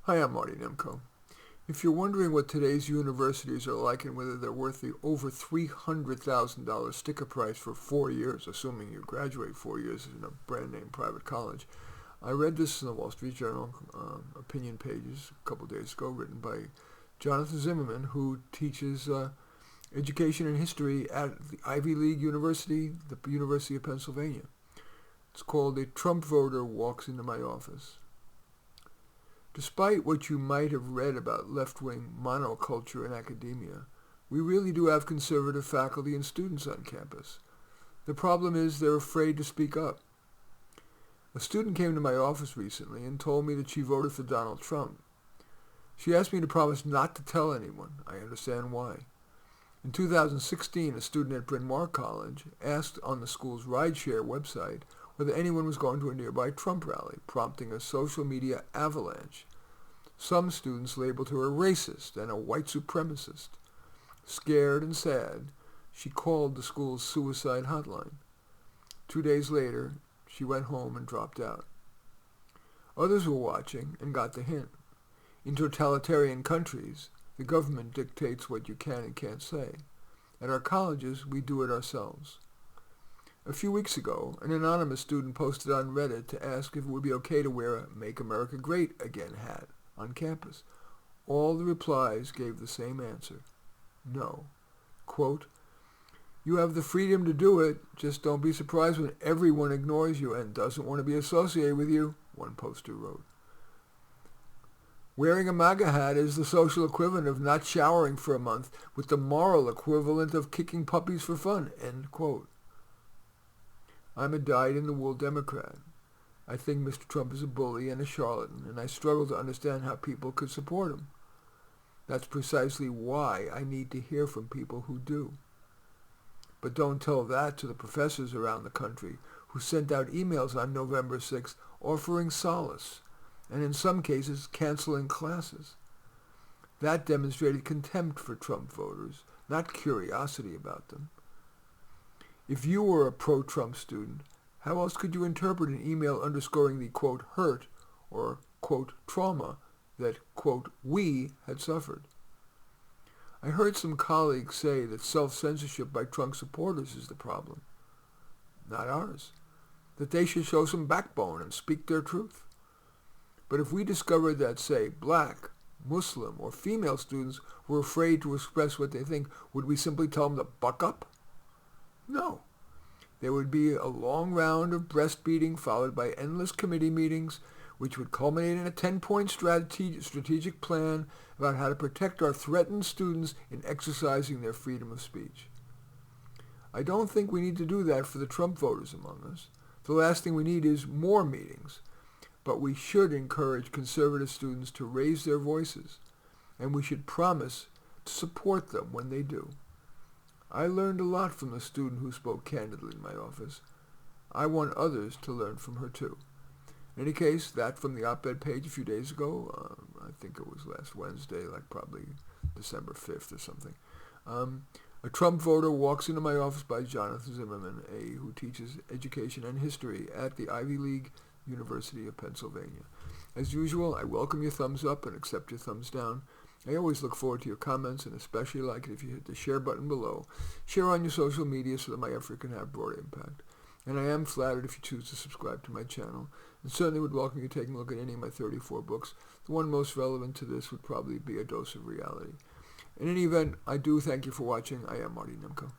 Hi, I'm Marty Nemko. If you're wondering what today's universities are like and whether they're worth the over $300,000 sticker price for 4 years, assuming you graduate 4 years in a brand name private college, I read this in the Wall Street Journal opinion pages a couple days ago, written by Jonathan Zimmerman, who teaches education and history at the Ivy League University, the University of Pennsylvania. It's called "A Trump Voter Walks Into My Office." Despite what you might have read about left-wing monoculture in academia, we really do have conservative faculty and students on campus. The problem is they're afraid to speak up. A student came to my office recently and told me that she voted for Donald Trump. She asked me to promise not to tell anyone. I understand why. In 2016, a student at Bryn Mawr College asked on the school's rideshare website whether anyone was going to a nearby Trump rally, prompting a social media avalanche. Some students labeled her a racist and a white supremacist. Scared and sad, she called the school's suicide hotline. 2 days later, she went home and dropped out. Others were watching and got the hint. In totalitarian countries, the government dictates what you can and can't say. At our colleges, we do it ourselves. A few weeks ago, an anonymous student posted on Reddit to ask if it would be okay to wear a "Make America Great Again" hat on campus. All the replies gave the same answer: no. Quote, "You have the freedom to do it, just don't be surprised when everyone ignores you and doesn't want to be associated with you," one poster wrote. Wearing a MAGA hat is the social equivalent of not showering for a month, with the moral equivalent of kicking puppies for fun, end quote. I'm a dyed-in-the-wool Democrat. I think Mr. Trump is a bully and a charlatan, and I struggle to understand how people could support him. That's precisely why I need to hear from people who do. But don't tell that to the professors around the country who sent out emails on November 6th offering solace, and in some cases canceling classes. That demonstrated contempt for Trump voters, not curiosity about them. If you were a pro-Trump student, how else could you interpret an email underscoring the, quote, hurt or, quote, trauma that, quote, we had suffered? I heard some colleagues say that self-censorship by Trump supporters is the problem. Not ours. That they should show some backbone and speak their truth. But if we discovered that, say, black, Muslim, or female students were afraid to express what they think, would we simply tell them to buck up? No. There would be a long round of breastbeating followed by endless committee meetings, which would culminate in a 10-point strategic plan about how to protect our threatened students in exercising their freedom of speech. I don't think we need to do that for the Trump voters among us. The last thing we need is more meetings. But we should encourage conservative students to raise their voices, and we should promise to support them when they do. I learned a lot from the student who spoke candidly in my office. I want others to learn from her too. In any case, that from the op-ed page a few days ago, I think it was last Wednesday, like probably December 5th or something. A Trump Voter Walks Into My Office by Jonathan Zimmerman, who teaches education and history at the Ivy League University of Pennsylvania. As usual, I welcome your thumbs up and accept your thumbs down. I always look forward to your comments, and especially like it if you hit the share button below. Share on your social media so that my effort can have broad impact. And I am flattered if you choose to subscribe to my channel, and certainly would welcome you taking a look at any of my 34 books. The one most relevant to this would probably be A Dose of Reality. In any event, I do thank you for watching. I am Marty Nemko.